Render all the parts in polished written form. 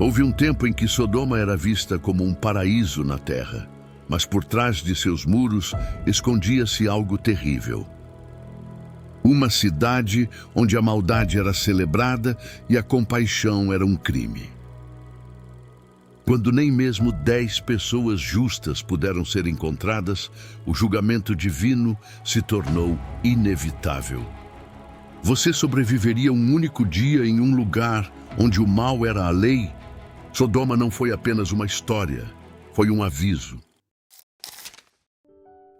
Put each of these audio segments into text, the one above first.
Houve um tempo em que Sodoma era vista como um paraíso na terra, mas por trás de seus muros escondia-se algo terrível. Uma cidade onde a maldade era celebrada e a compaixão era um crime. Quando nem mesmo 10 pessoas justas puderam ser encontradas, o julgamento divino se tornou inevitável. Você sobreviveria um único dia em um lugar onde o mal era a lei? Sodoma não foi apenas uma história, foi um aviso.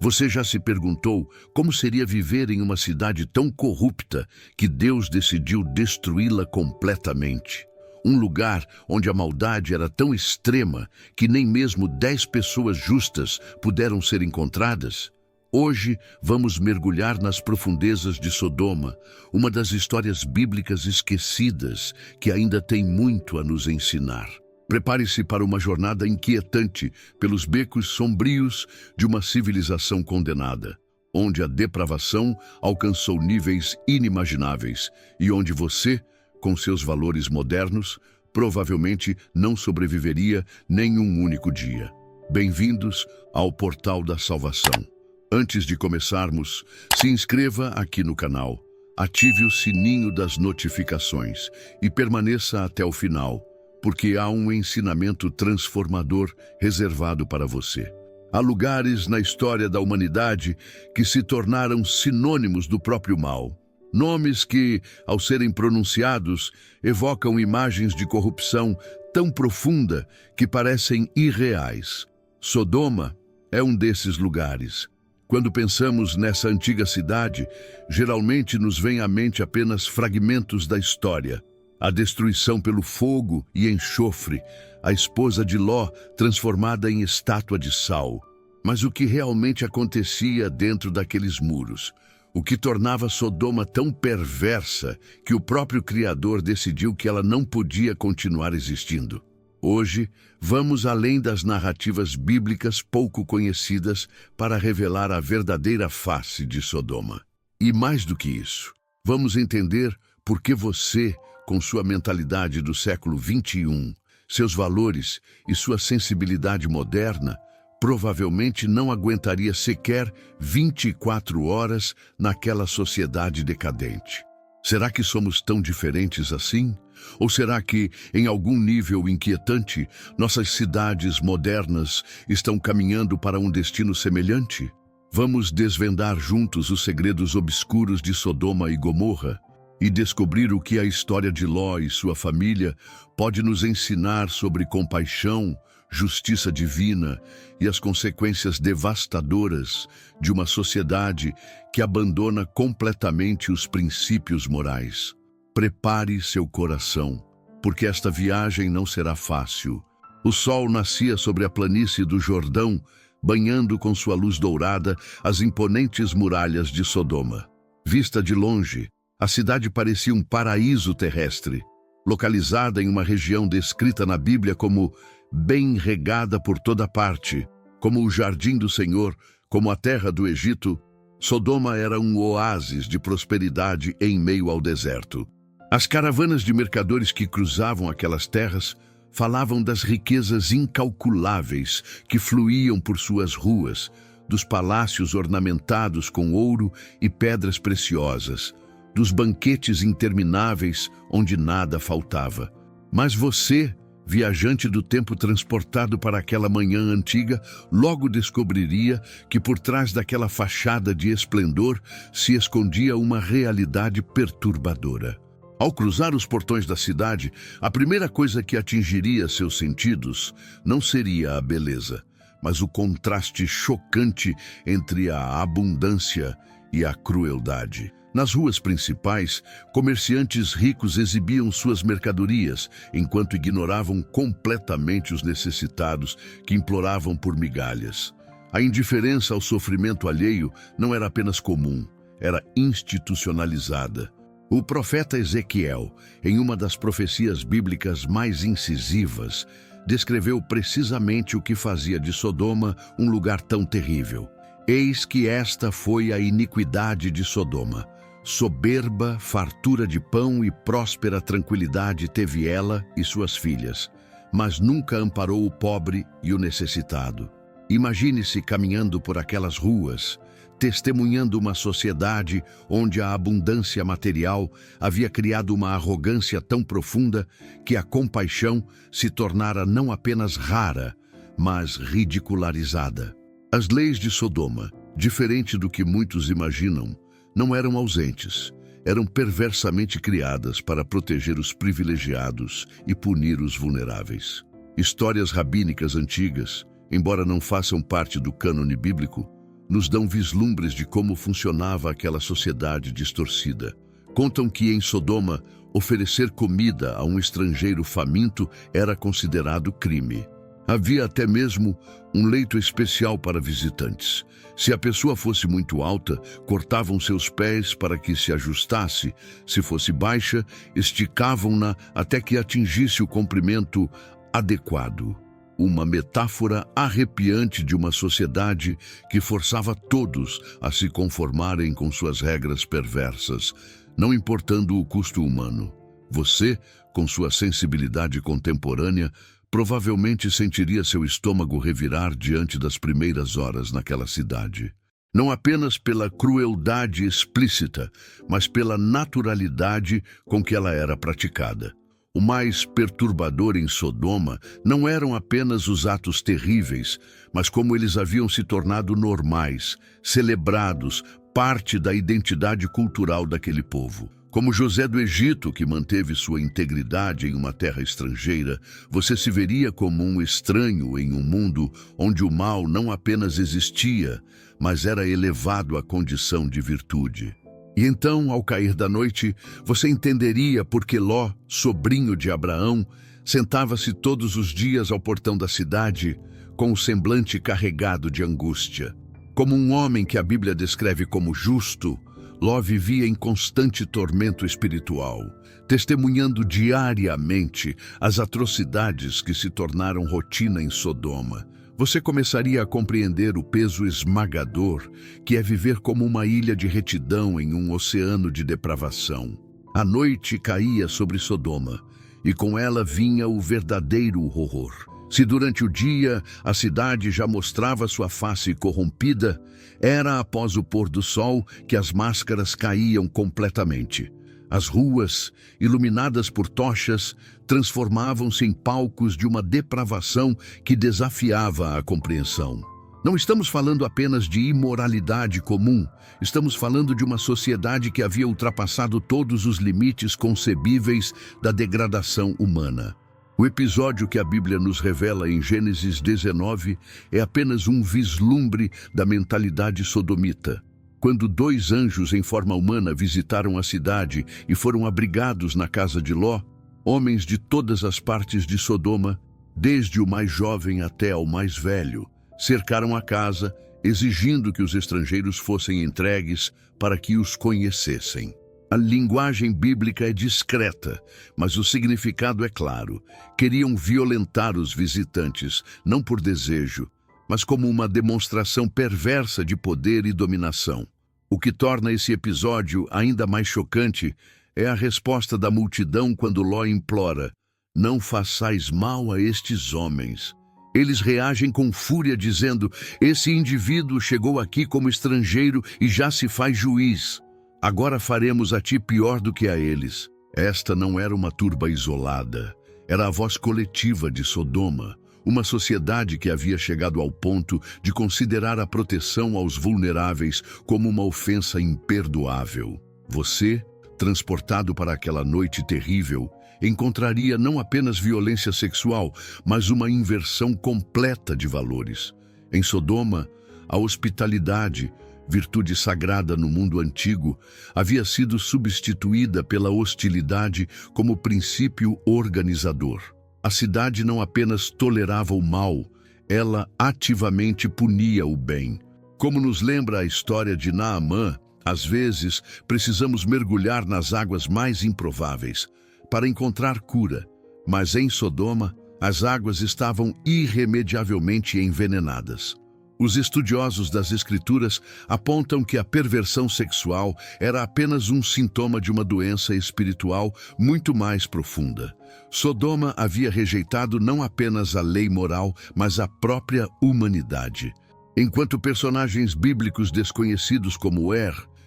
Você já se perguntou como seria viver em uma cidade tão corrupta que Deus decidiu destruí-la completamente? Um lugar onde a maldade era tão extrema que nem mesmo 10 pessoas justas puderam ser encontradas? Hoje vamos mergulhar nas profundezas de Sodoma, uma das histórias bíblicas esquecidas que ainda tem muito a nos ensinar. Prepare-se para uma jornada inquietante pelos becos sombrios de uma civilização condenada, onde a depravação alcançou níveis inimagináveis e onde você, com seus valores modernos, provavelmente não sobreviveria nem um único dia. Bem-vindos ao Portal da Salvação. Antes de começarmos, se inscreva aqui no canal, ative o sininho das notificações e permaneça até o final, porque há um ensinamento transformador reservado para você. Há lugares na história da humanidade que se tornaram sinônimos do próprio mal. Nomes que, ao serem pronunciados, evocam imagens de corrupção tão profunda que parecem irreais. Sodoma é um desses lugares. Quando pensamos nessa antiga cidade, geralmente nos vem à mente apenas fragmentos da história. A destruição pelo fogo e enxofre, a esposa de Ló transformada em estátua de sal. Mas o que realmente acontecia dentro daqueles muros? O que tornava Sodoma tão perversa que o próprio Criador decidiu que ela não podia continuar existindo? Hoje, vamos além das narrativas bíblicas pouco conhecidas para revelar a verdadeira face de Sodoma. E mais do que isso, vamos entender por que você, com sua mentalidade do século 21, seus valores e sua sensibilidade moderna, provavelmente não aguentaria sequer 24 horas naquela sociedade decadente. Será que somos tão diferentes assim? Ou será que, em algum nível inquietante, nossas cidades modernas estão caminhando para um destino semelhante? Vamos desvendar juntos os segredos obscuros de Sodoma e Gomorra e descobrir o que a história de Ló e sua família pode nos ensinar sobre compaixão, justiça divina e as consequências devastadoras de uma sociedade que abandona completamente os princípios morais. Prepare seu coração, porque esta viagem não será fácil. O sol nascia sobre a planície do Jordão, banhando com sua luz dourada as imponentes muralhas de Sodoma. Vista de longe, a cidade parecia um paraíso terrestre, localizada em uma região descrita na Bíblia como bem regada por toda parte, como o jardim do Senhor, como a terra do Egito. Sodoma era um oásis de prosperidade em meio ao deserto. As caravanas de mercadores que cruzavam aquelas terras falavam das riquezas incalculáveis que fluíam por suas ruas, dos palácios ornamentados com ouro e pedras preciosas, dos banquetes intermináveis onde nada faltava. Mas você, viajante do tempo transportado para aquela manhã antiga, logo descobriria que por trás daquela fachada de esplendor se escondia uma realidade perturbadora. Ao cruzar os portões da cidade, a primeira coisa que atingiria seus sentidos não seria a beleza, mas o contraste chocante entre a abundância e a crueldade. Nas ruas principais, comerciantes ricos exibiam suas mercadorias, enquanto ignoravam completamente os necessitados que imploravam por migalhas. A indiferença ao sofrimento alheio não era apenas comum, era institucionalizada. O profeta Ezequiel, em uma das profecias bíblicas mais incisivas, descreveu precisamente o que fazia de Sodoma um lugar tão terrível. Eis que esta foi a iniquidade de Sodoma. Soberba, fartura de pão e próspera tranquilidade teve ela e suas filhas. mas nunca amparou o pobre e o necessitado. Imagine-se caminhando por aquelas ruas, testemunhando uma sociedade onde a abundância material havia criado uma arrogância tão profunda que a compaixão se tornara não apenas rara, mas ridicularizada. As leis de Sodoma, diferente do que muitos imaginam, não eram ausentes. Eram perversamente criadas para proteger os privilegiados e punir os vulneráveis. Histórias rabínicas antigas, embora não façam parte do cânone bíblico, nos dão vislumbres de como funcionava aquela sociedade distorcida. Contam que em Sodoma, oferecer comida a um estrangeiro faminto era considerado crime. Havia até mesmo um leito especial para visitantes. Se a pessoa fosse muito alta, cortavam seus pés para que se ajustasse. Se fosse baixa, esticavam-na até que atingisse o comprimento adequado. Uma metáfora arrepiante de uma sociedade que forçava todos a se conformarem com suas regras perversas, não importando o custo humano. Você, com sua sensibilidade contemporânea, provavelmente sentiria seu estômago revirar diante das primeiras horas naquela cidade. Não apenas pela crueldade explícita, mas pela naturalidade com que ela era praticada. O mais perturbador em Sodoma não eram apenas os atos terríveis, mas como eles haviam se tornado normais, celebrados, parte da identidade cultural daquele povo. Como José do Egito, que manteve sua integridade em uma terra estrangeira, você se veria como um estranho em um mundo onde o mal não apenas existia, mas era elevado à condição de virtude. E então, ao cair da noite, você entenderia por que Ló, sobrinho de Abraão, sentava-se todos os dias ao portão da cidade, com o semblante carregado de angústia. Como um homem que a Bíblia descreve como justo, Ló vivia em constante tormento espiritual, testemunhando diariamente as atrocidades que se tornaram rotina em Sodoma. Você começaria a compreender o peso esmagador que é viver como uma ilha de retidão em um oceano de depravação. A noite caía sobre Sodoma, e com ela vinha o verdadeiro horror. Se durante o dia a cidade já mostrava sua face corrompida, era após o pôr do sol que as máscaras caíam completamente. As ruas, iluminadas por tochas, transformavam-se em palcos de uma depravação que desafiava a compreensão. Não estamos falando apenas de imoralidade comum, estamos falando de uma sociedade que havia ultrapassado todos os limites concebíveis da degradação humana. O episódio que a Bíblia nos revela em Gênesis 19 é apenas um vislumbre da mentalidade sodomita. Quando 2 anjos em forma humana visitaram a cidade e foram abrigados na casa de Ló, homens de todas as partes de Sodoma, desde o mais jovem até ao mais velho, cercaram a casa, exigindo que os estrangeiros fossem entregues para que os conhecessem. A linguagem bíblica é discreta, mas o significado é claro. Queriam violentar os visitantes, não por desejo, mas como uma demonstração perversa de poder e dominação. O que torna esse episódio ainda mais chocante é a resposta da multidão quando Ló implora: "Não façais mal a estes homens." Eles reagem com fúria dizendo: "Esse indivíduo chegou aqui como estrangeiro e já se faz juiz. Agora faremos a ti pior do que a eles." Esta não era uma turba isolada, era a voz coletiva de Sodoma, uma sociedade que havia chegado ao ponto de considerar a proteção aos vulneráveis como uma ofensa imperdoável. Você, transportado para aquela noite terrível, encontraria não apenas violência sexual, mas uma inversão completa de valores. Em Sodoma, a hospitalidade, virtude sagrada no mundo antigo, havia sido substituída pela hostilidade como princípio organizador. A cidade não apenas tolerava o mal, ela ativamente punia o bem. Como nos lembra a história de Naamã, às vezes precisamos mergulhar nas águas mais improváveis para encontrar cura, mas em Sodoma, as águas estavam irremediavelmente envenenadas. Os estudiosos das Escrituras apontam que a perversão sexual era apenas um sintoma de uma doença espiritual muito mais profunda. Sodoma havia rejeitado não apenas a lei moral, mas a própria humanidade. Enquanto personagens bíblicos desconhecidos como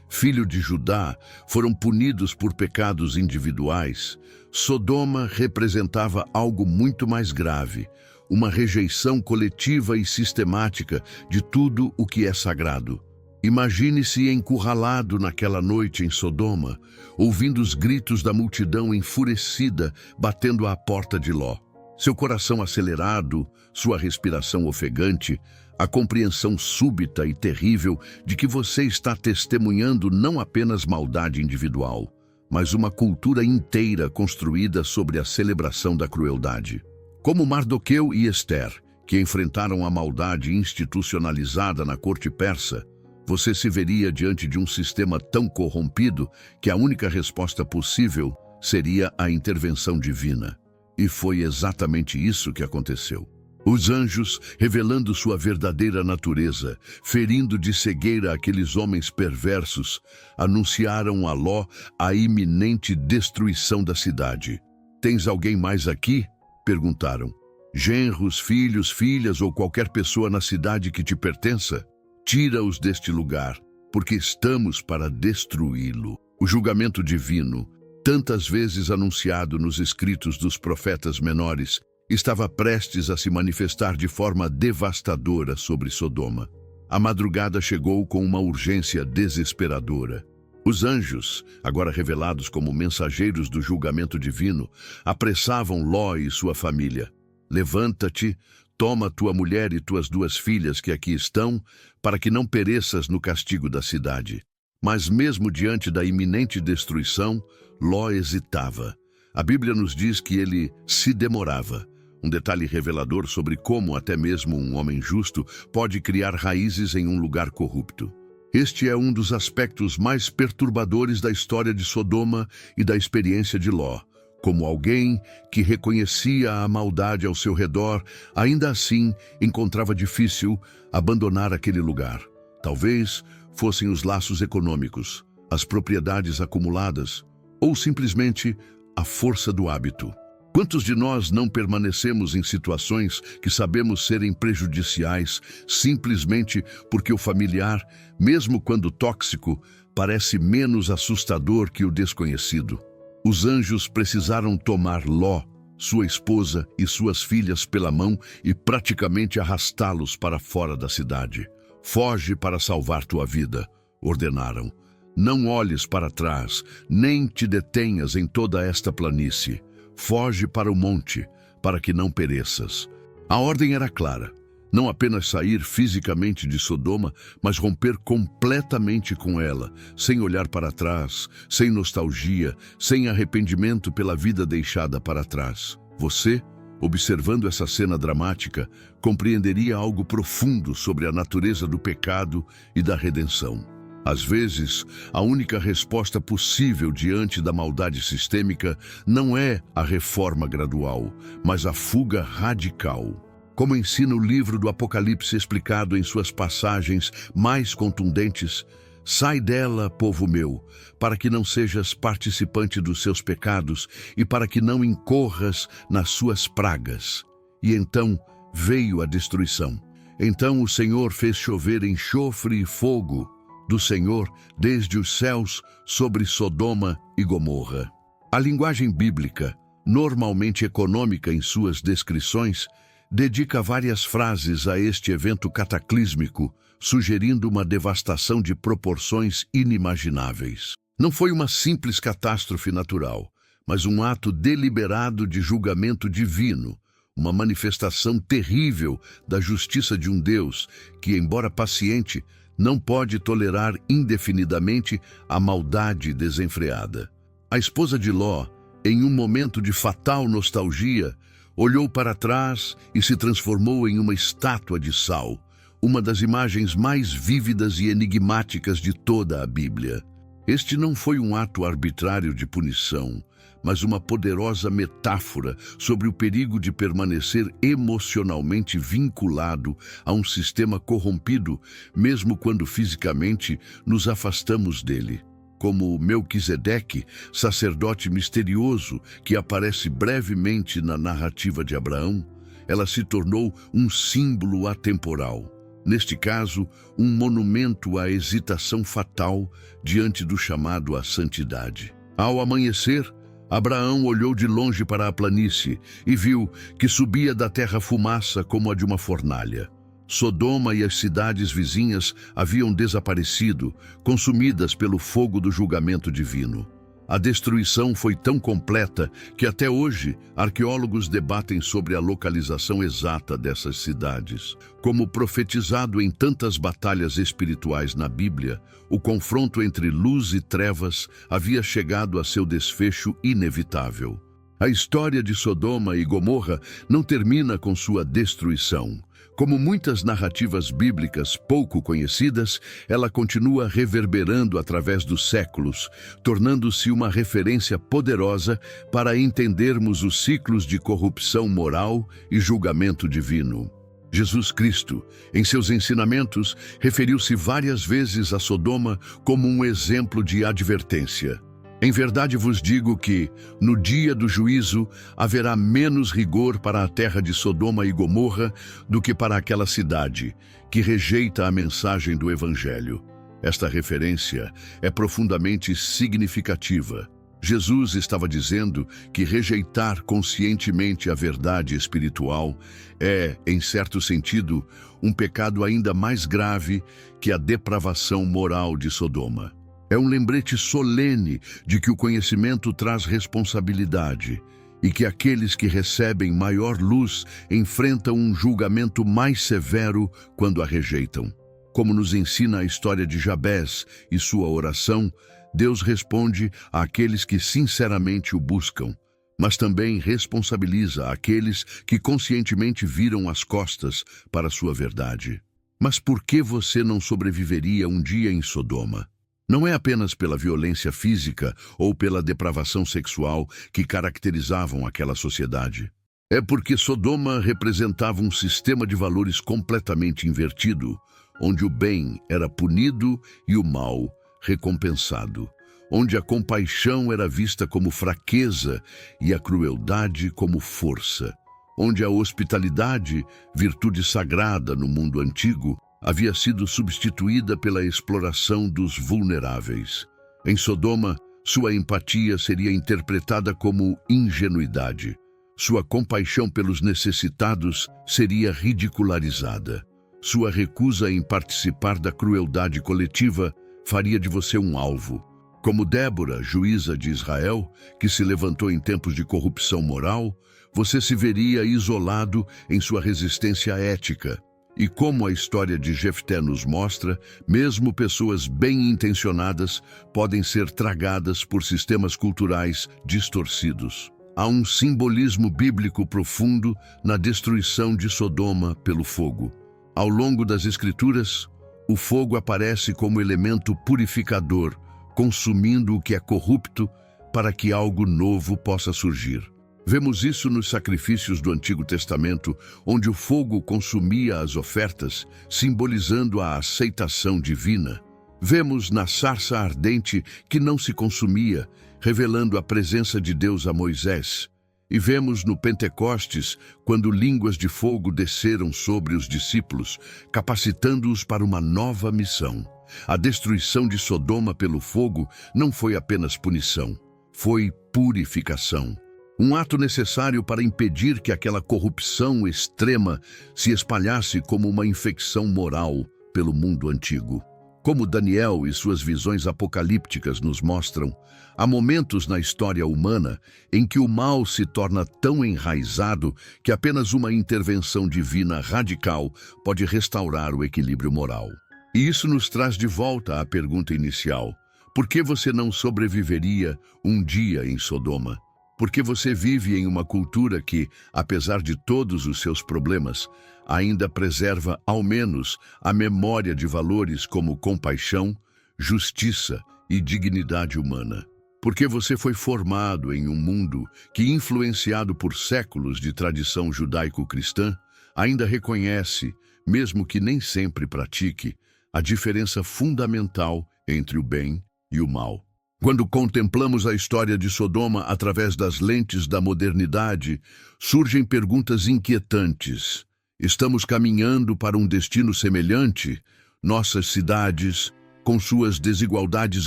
filho de Judá, foram punidos por pecados individuais, Sodoma representava algo muito mais grave, uma rejeição coletiva e sistemática de tudo o que é sagrado. Imagine-se encurralado naquela noite em Sodoma, ouvindo os gritos da multidão enfurecida batendo à porta de Ló. Seu coração acelerado, sua respiração ofegante, a compreensão súbita e terrível de que você está testemunhando não apenas maldade individual, mas uma cultura inteira construída sobre a celebração da crueldade. Como Mardoqueu e Ester, que enfrentaram a maldade institucionalizada na corte persa, você se veria diante de um sistema tão corrompido que a única resposta possível seria a intervenção divina. E foi exatamente isso que aconteceu. Os anjos, revelando sua verdadeira natureza, ferindo de cegueira aqueles homens perversos, anunciaram a Ló a iminente destruição da cidade. "Tens alguém mais aqui?" perguntaram. "Genros, filhos, filhas ou qualquer pessoa na cidade que te pertença? Tira-os deste lugar, porque estamos para destruí-lo." O julgamento divino, tantas vezes anunciado nos escritos dos profetas menores, estava prestes a se manifestar de forma devastadora sobre Sodoma. A madrugada chegou com uma urgência desesperadora. Os anjos, agora revelados como mensageiros do julgamento divino, apressavam Ló e sua família. "Levanta-te, toma tua mulher e tuas 2 filhas que aqui estão, para que não pereças no castigo da cidade." Mas mesmo diante da iminente destruição, Ló hesitava. A Bíblia nos diz que ele se demorava. Um detalhe revelador sobre como até mesmo um homem justo pode criar raízes em um lugar corrupto. Este é um dos aspectos mais perturbadores da história de Sodoma e da experiência de Ló. Como alguém que reconhecia a maldade ao seu redor, ainda assim encontrava difícil abandonar aquele lugar. Talvez fossem os laços econômicos, as propriedades acumuladas, ou simplesmente a força do hábito. Quantos de nós não permanecemos em situações que sabemos serem prejudiciais simplesmente porque o familiar, mesmo quando tóxico, parece menos assustador que o desconhecido? Os anjos precisaram tomar Ló, sua esposa e suas filhas pela mão e praticamente arrastá-los para fora da cidade. "Foge para salvar tua vida", ordenaram. "Não olhes para trás, nem te detenhas em toda esta planície. Foge para o monte, para que não pereças." A ordem era clara. Não apenas sair fisicamente de Sodoma, mas romper completamente com ela, sem olhar para trás, sem nostalgia, sem arrependimento pela vida deixada para trás. Você, observando essa cena dramática, compreenderia algo profundo sobre a natureza do pecado e da redenção. Às vezes, a única resposta possível diante da maldade sistêmica não é a reforma gradual, mas a fuga radical. Como ensina o livro do Apocalipse explicado em suas passagens mais contundentes, "Sai dela, povo meu, para que não sejas participante dos seus pecados e para que não incorras nas suas pragas." E então veio a destruição. Então o Senhor fez chover enxofre e fogo do Senhor desde os céus sobre Sodoma e Gomorra. A linguagem bíblica, normalmente econômica em suas descrições, dedica várias frases a este evento cataclísmico, sugerindo uma devastação de proporções inimagináveis. Não foi uma simples catástrofe natural, mas um ato deliberado de julgamento divino, uma manifestação terrível da justiça de um Deus que, embora paciente, não pode tolerar indefinidamente a maldade desenfreada. A esposa de Ló, em um momento de fatal nostalgia, olhou para trás e se transformou em uma estátua de sal, uma das imagens mais vívidas e enigmáticas de toda a Bíblia. Este não foi um ato arbitrário de punição, mas uma poderosa metáfora sobre o perigo de permanecer emocionalmente vinculado a um sistema corrompido, mesmo quando fisicamente nos afastamos dele. Como Melquisedeque, sacerdote misterioso que aparece brevemente na narrativa de Abraão, ela se tornou um símbolo atemporal. Neste caso, um monumento à hesitação fatal diante do chamado à santidade. Ao amanhecer, Abraão olhou de longe para a planície e viu que subia da terra fumaça como a de uma fornalha. Sodoma e as cidades vizinhas haviam desaparecido, consumidas pelo fogo do julgamento divino. A destruição foi tão completa que até hoje arqueólogos debatem sobre a localização exata dessas cidades. Como profetizado em tantas batalhas espirituais na Bíblia, o confronto entre luz e trevas havia chegado a seu desfecho inevitável. A história de Sodoma e Gomorra não termina com sua destruição. Como muitas narrativas bíblicas pouco conhecidas, ela continua reverberando através dos séculos, tornando-se uma referência poderosa para entendermos os ciclos de corrupção moral e julgamento divino. Jesus Cristo, em seus ensinamentos, referiu-se várias vezes a Sodoma como um exemplo de advertência. Em verdade vos digo que, no dia do juízo, haverá menos rigor para a terra de Sodoma e Gomorra do que para aquela cidade, que rejeita a mensagem do Evangelho. Esta referência é profundamente significativa. Jesus estava dizendo que rejeitar conscientemente a verdade espiritual é, em certo sentido, um pecado ainda mais grave que a depravação moral de Sodoma. É um lembrete solene de que o conhecimento traz responsabilidade e que aqueles que recebem maior luz enfrentam um julgamento mais severo quando a rejeitam. Como nos ensina a história de Jabez e sua oração, Deus responde àqueles que sinceramente o buscam, mas também responsabiliza aqueles que conscientemente viram as costas para sua verdade. Mas por que você não sobreviveria um dia em Sodoma? Não é apenas pela violência física ou pela depravação sexual que caracterizavam aquela sociedade. É porque Sodoma representava um sistema de valores completamente invertido, onde o bem era punido e o mal recompensado, onde a compaixão era vista como fraqueza e a crueldade como força, onde a hospitalidade, virtude sagrada no mundo antigo, havia sido substituída pela exploração dos vulneráveis. Em Sodoma, sua empatia seria interpretada como ingenuidade. Sua compaixão pelos necessitados seria ridicularizada. Sua recusa em participar da crueldade coletiva faria de você um alvo. Como Débora, juíza de Israel, que se levantou em tempos de corrupção moral, você se veria isolado em sua resistência ética. E como a história de Jefté nos mostra, mesmo pessoas bem-intencionadas podem ser tragadas por sistemas culturais distorcidos. Há um simbolismo bíblico profundo na destruição de Sodoma pelo fogo. Ao longo das Escrituras, o fogo aparece como elemento purificador, consumindo o que é corrupto para que algo novo possa surgir. Vemos isso nos sacrifícios do Antigo Testamento, onde o fogo consumia as ofertas, simbolizando a aceitação divina. Vemos na sarça ardente que não se consumia, revelando a presença de Deus a Moisés. E vemos no Pentecostes, quando línguas de fogo desceram sobre os discípulos, capacitando-os para uma nova missão. A destruição de Sodoma pelo fogo não foi apenas punição, foi purificação. Um ato necessário para impedir que aquela corrupção extrema se espalhasse como uma infecção moral pelo mundo antigo. Como Daniel e suas visões apocalípticas nos mostram, há momentos na história humana em que o mal se torna tão enraizado que apenas uma intervenção divina radical pode restaurar o equilíbrio moral. E isso nos traz de volta à pergunta inicial: por que você não sobreviveria um dia em Sodoma? Porque você vive em uma cultura que, apesar de todos os seus problemas, ainda preserva, ao menos, a memória de valores como compaixão, justiça e dignidade humana. Porque você foi formado em um mundo que, influenciado por séculos de tradição judaico-cristã, ainda reconhece, mesmo que nem sempre pratique, a diferença fundamental entre o bem e o mal. Quando contemplamos a história de Sodoma através das lentes da modernidade, surgem perguntas inquietantes. Estamos caminhando para um destino semelhante? Nossas cidades, com suas desigualdades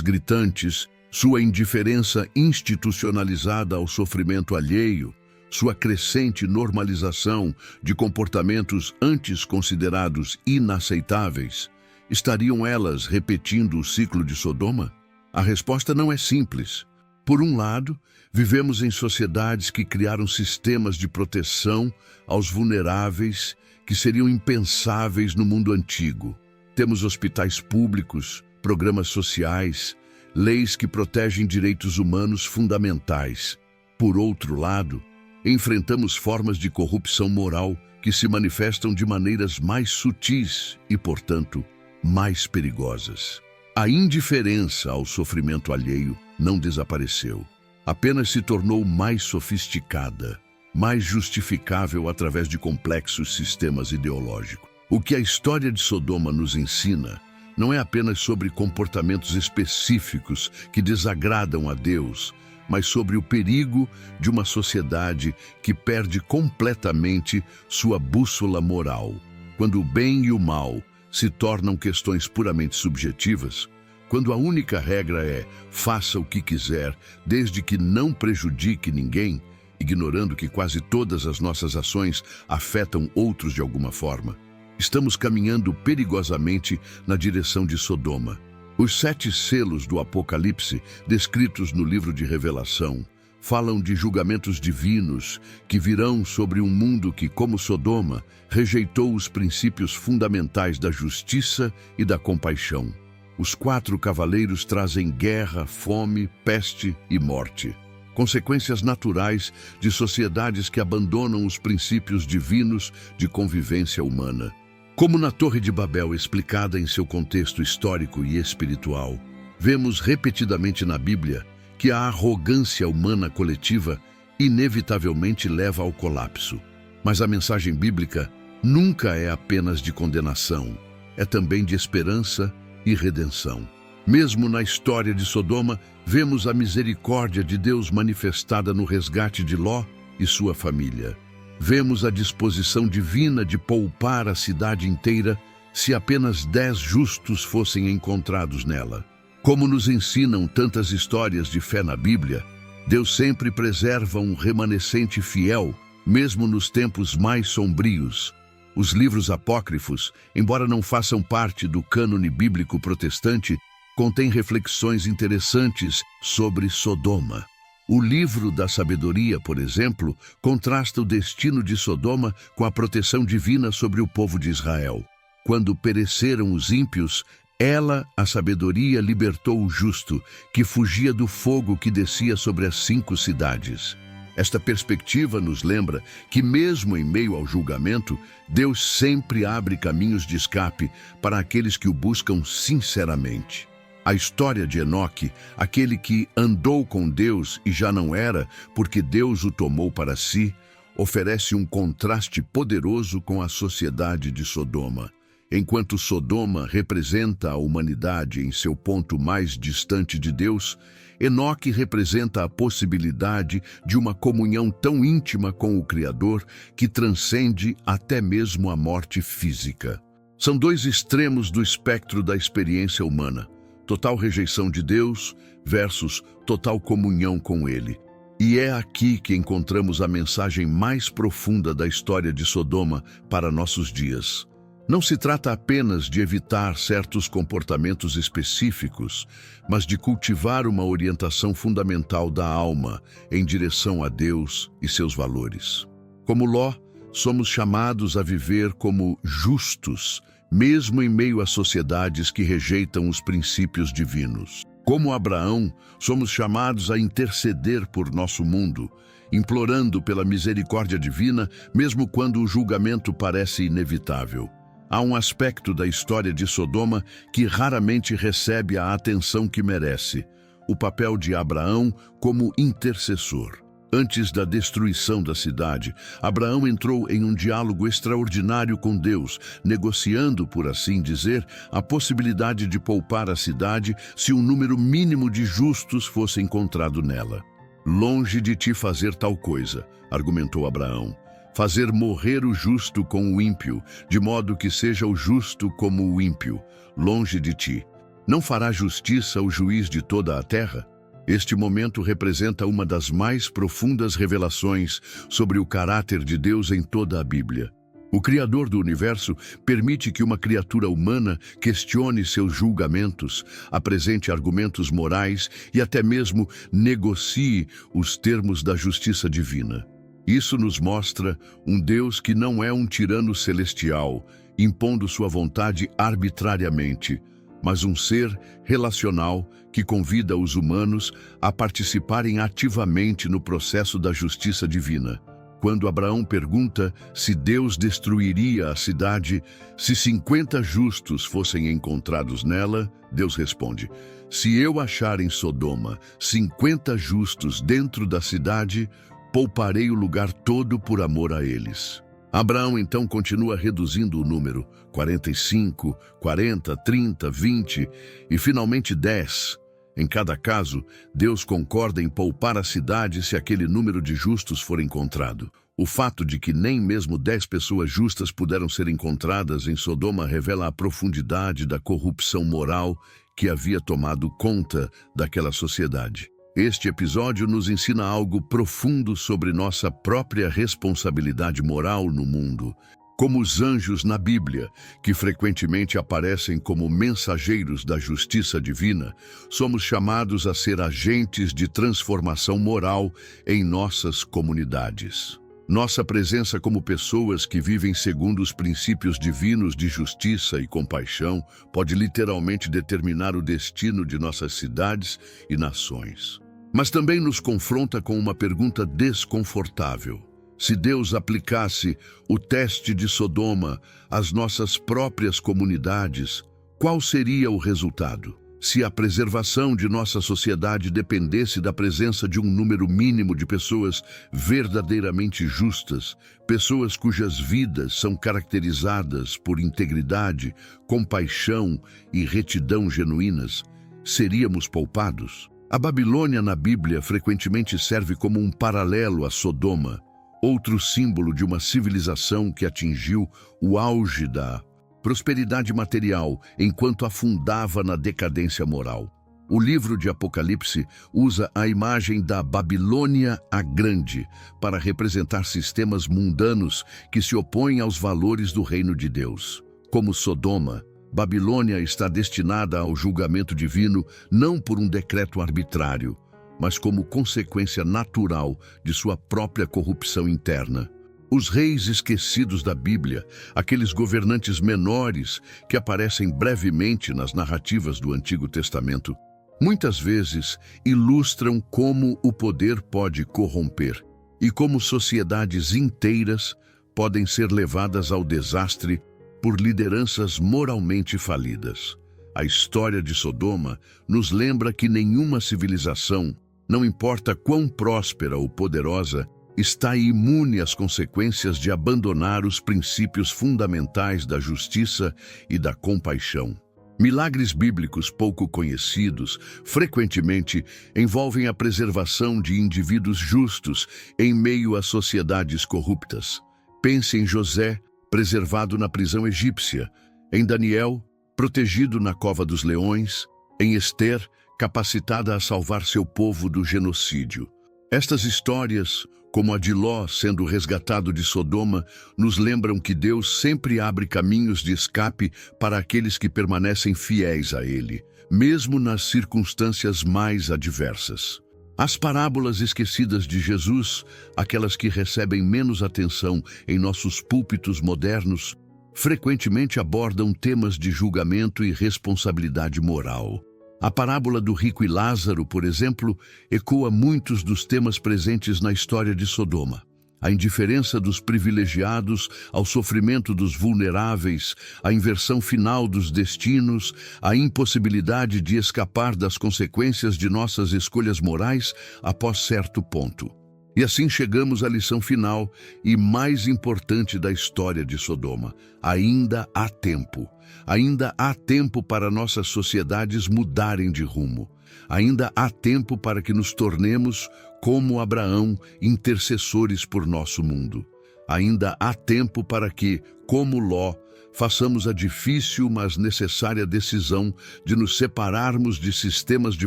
gritantes, sua indiferença institucionalizada ao sofrimento alheio, sua crescente normalização de comportamentos antes considerados inaceitáveis, estariam elas repetindo o ciclo de Sodoma? A resposta não é simples. Por um lado, vivemos em sociedades que criaram sistemas de proteção aos vulneráveis que seriam impensáveis no mundo antigo. Temos hospitais públicos, programas sociais, leis que protegem direitos humanos fundamentais. Por outro lado, enfrentamos formas de corrupção moral que se manifestam de maneiras mais sutis e, portanto, mais perigosas. A indiferença ao sofrimento alheio não desapareceu, apenas se tornou mais sofisticada, mais justificável através de complexos sistemas ideológicos. O que a história de Sodoma nos ensina não é apenas sobre comportamentos específicos que desagradam a Deus, mas sobre o perigo de uma sociedade que perde completamente sua bússola moral. Quando o bem e o mal se tornam questões puramente subjetivas, quando a única regra é faça o que quiser, desde que não prejudique ninguém, ignorando que quase todas as nossas ações afetam outros de alguma forma, estamos caminhando perigosamente na direção de Sodoma. Os 7 selos do Apocalipse, descritos no livro de Revelação, falam de julgamentos divinos que virão sobre um mundo que, como Sodoma, rejeitou os princípios fundamentais da justiça e da compaixão. Os 4 cavaleiros trazem guerra, fome, peste e morte, consequências naturais de sociedades que abandonam os princípios divinos de convivência humana. Como na Torre de Babel, explicada em seu contexto histórico e espiritual, vemos repetidamente na Bíblia que a arrogância humana coletiva inevitavelmente leva ao colapso. Mas a mensagem bíblica nunca é apenas de condenação, é também de esperança e redenção. Mesmo na história de Sodoma, vemos a misericórdia de Deus manifestada no resgate de Ló e sua família. Vemos a disposição divina de poupar a cidade inteira se apenas 10 justos fossem encontrados nela. Como nos ensinam tantas histórias de fé na Bíblia, Deus sempre preserva um remanescente fiel, mesmo nos tempos mais sombrios. Os livros apócrifos, embora não façam parte do cânone bíblico protestante, contêm reflexões interessantes sobre Sodoma. O livro da sabedoria, por exemplo, contrasta o destino de Sodoma com a proteção divina sobre o povo de Israel. Quando pereceram os ímpios, ela, a sabedoria, libertou o justo, que fugia do fogo que descia sobre as 5 cidades. Esta perspectiva nos lembra que, mesmo em meio ao julgamento, Deus sempre abre caminhos de escape para aqueles que o buscam sinceramente. A história de Enoque, aquele que andou com Deus e já não era, porque Deus o tomou para si, oferece um contraste poderoso com a sociedade de Sodoma. Enquanto Sodoma representa a humanidade em seu ponto mais distante de Deus, Enoque representa a possibilidade de uma comunhão tão íntima com o Criador que transcende até mesmo a morte física. São 2 extremos do espectro da experiência humana: total rejeição de Deus versus total comunhão com Ele. E é aqui que encontramos a mensagem mais profunda da história de Sodoma para nossos dias. Não se trata apenas de evitar certos comportamentos específicos, mas de cultivar uma orientação fundamental da alma em direção a Deus e seus valores. Como Ló, somos chamados a viver como justos, mesmo em meio a sociedades que rejeitam os princípios divinos. Como Abraão, somos chamados a interceder por nosso mundo, implorando pela misericórdia divina, mesmo quando o julgamento parece inevitável. Há um aspecto da história de Sodoma que raramente recebe a atenção que merece: o papel de Abraão como intercessor. Antes da destruição da cidade, Abraão entrou em um diálogo extraordinário com Deus, negociando, por assim dizer, a possibilidade de poupar a cidade se um número mínimo de justos fosse encontrado nela. Longe de ti fazer tal coisa, argumentou Abraão. Fazer morrer o justo com o ímpio, de modo que seja o justo como o ímpio. Longe de ti. Não fará justiça o juiz de toda a terra? Este momento representa uma das mais profundas revelações sobre o caráter de Deus em toda a Bíblia. O Criador do universo permite que uma criatura humana questione seus julgamentos, apresente argumentos morais e até mesmo negocie os termos da justiça divina. Isso nos mostra um Deus que não é um tirano celestial, impondo sua vontade arbitrariamente, mas um ser relacional que convida os humanos a participarem ativamente no processo da justiça divina. Quando Abraão pergunta se Deus destruiria a cidade se 50 justos fossem encontrados nela, Deus responde: se eu achar em Sodoma 50 justos dentro da cidade, pouparei o lugar todo por amor a eles. Abraão então continua reduzindo o número, 45, 40, 30, 20 e finalmente 10. Em cada caso, Deus concorda em poupar a cidade se aquele número de justos for encontrado. O fato de que nem mesmo 10 pessoas justas puderam ser encontradas em Sodoma revela a profundidade da corrupção moral que havia tomado conta daquela sociedade. Este episódio nos ensina algo profundo sobre nossa própria responsabilidade moral no mundo. Como os anjos na Bíblia, que frequentemente aparecem como mensageiros da justiça divina, somos chamados a ser agentes de transformação moral em nossas comunidades. Nossa presença como pessoas que vivem segundo os princípios divinos de justiça e compaixão pode literalmente determinar o destino de nossas cidades e nações. Mas também nos confronta com uma pergunta desconfortável. Se Deus aplicasse o teste de Sodoma às nossas próprias comunidades, qual seria o resultado? Se a preservação de nossa sociedade dependesse da presença de um número mínimo de pessoas verdadeiramente justas, pessoas cujas vidas são caracterizadas por integridade, compaixão e retidão genuínas, seríamos poupados? A Babilônia na Bíblia frequentemente serve como um paralelo a Sodoma, outro símbolo de uma civilização que atingiu o auge da prosperidade material enquanto afundava na decadência moral. O livro de Apocalipse usa a imagem da Babilônia a Grande para representar sistemas mundanos que se opõem aos valores do reino de Deus. Como Sodoma, Babilônia está destinada ao julgamento divino não por um decreto arbitrário, mas como consequência natural de sua própria corrupção interna. Os reis esquecidos da Bíblia, aqueles governantes menores que aparecem brevemente nas narrativas do Antigo Testamento, muitas vezes ilustram como o poder pode corromper e como sociedades inteiras podem ser levadas ao desastre por lideranças moralmente falidas. A história de Sodoma nos lembra que nenhuma civilização, não importa quão próspera ou poderosa, está imune às consequências de abandonar os princípios fundamentais da justiça e da compaixão. Milagres bíblicos pouco conhecidos frequentemente envolvem a preservação de indivíduos justos em meio a sociedades corruptas. Pense em José, preservado na prisão egípcia, em Daniel, protegido na cova dos leões, em Ester, capacitada a salvar seu povo do genocídio. Estas histórias, como a de Ló sendo resgatado de Sodoma, nos lembram que Deus sempre abre caminhos de escape para aqueles que permanecem fiéis a Ele, mesmo nas circunstâncias mais adversas. As parábolas esquecidas de Jesus, aquelas que recebem menos atenção em nossos púlpitos modernos, frequentemente abordam temas de julgamento e responsabilidade moral. A parábola do rico e Lázaro, por exemplo, ecoa muitos dos temas presentes na história de Sodoma. A indiferença dos privilegiados ao sofrimento dos vulneráveis, a inversão final dos destinos, a impossibilidade de escapar das consequências de nossas escolhas morais após certo ponto. E assim chegamos à lição final e mais importante da história de Sodoma. Ainda há tempo. Ainda há tempo para nossas sociedades mudarem de rumo. Ainda há tempo para que nos tornemos, como Abraão, intercessores por nosso mundo. Ainda há tempo para que, como Ló, façamos a difícil, mas necessária decisão de nos separarmos de sistemas de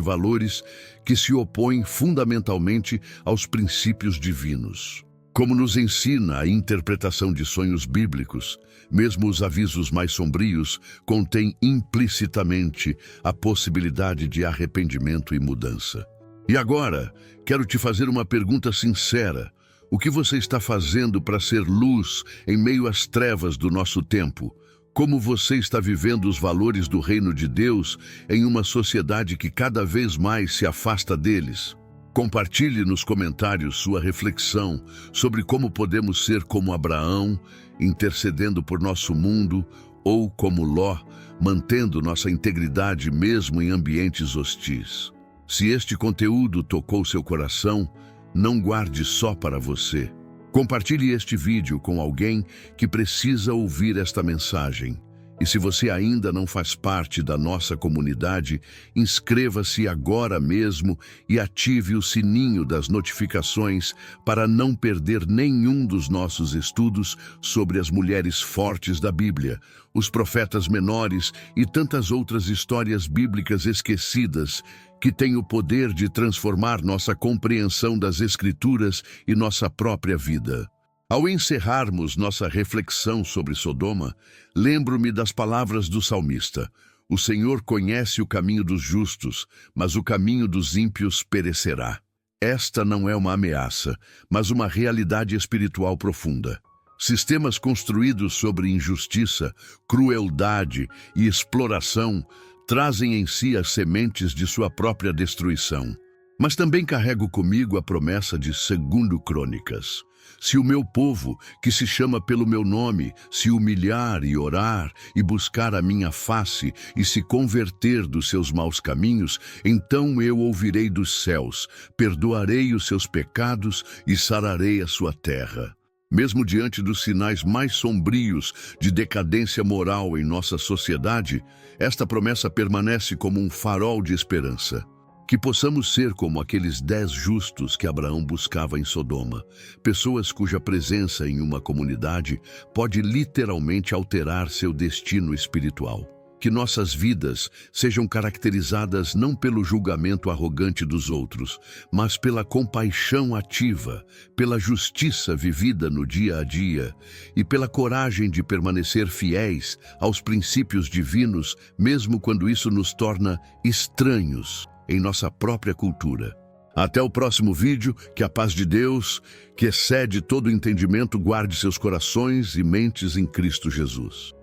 valores que se opõem fundamentalmente aos princípios divinos. Como nos ensina a interpretação de sonhos bíblicos, mesmo os avisos mais sombrios contêm implicitamente a possibilidade de arrependimento e mudança. E agora, quero te fazer uma pergunta sincera. O que você está fazendo para ser luz em meio às trevas do nosso tempo? Como você está vivendo os valores do reino de Deus em uma sociedade que cada vez mais se afasta deles? Compartilhe nos comentários sua reflexão sobre como podemos ser como Abraão, intercedendo por nosso mundo, ou como Ló, mantendo nossa integridade mesmo em ambientes hostis. Se este conteúdo tocou seu coração, não guarde só para você. Compartilhe este vídeo com alguém que precisa ouvir esta mensagem. E se você ainda não faz parte da nossa comunidade, inscreva-se agora mesmo e ative o sininho das notificações para não perder nenhum dos nossos estudos sobre as mulheres fortes da Bíblia, os profetas menores e tantas outras histórias bíblicas esquecidas que têm o poder de transformar nossa compreensão das Escrituras e nossa própria vida. Ao encerrarmos nossa reflexão sobre Sodoma, lembro-me das palavras do salmista: "O Senhor conhece o caminho dos justos, mas o caminho dos ímpios perecerá." Esta não é uma ameaça, mas uma realidade espiritual profunda. Sistemas construídos sobre injustiça, crueldade e exploração trazem em si as sementes de sua própria destruição. Mas também carrego comigo a promessa de 2 Crônicas. Se o meu povo, que se chama pelo meu nome, se humilhar e orar e buscar a minha face e se converter dos seus maus caminhos, então eu ouvirei dos céus, perdoarei os seus pecados e sararei a sua terra. Mesmo diante dos sinais mais sombrios de decadência moral em nossa sociedade, esta promessa permanece como um farol de esperança. Que possamos ser como aqueles 10 justos que Abraão buscava em Sodoma, pessoas cuja presença em uma comunidade pode literalmente alterar seu destino espiritual. Que nossas vidas sejam caracterizadas não pelo julgamento arrogante dos outros, mas pela compaixão ativa, pela justiça vivida no dia a dia e pela coragem de permanecer fiéis aos princípios divinos, mesmo quando isso nos torna estranhos em nossa própria cultura. Até o próximo vídeo, que a paz de Deus, que excede todo entendimento, guarde seus corações e mentes em Cristo Jesus.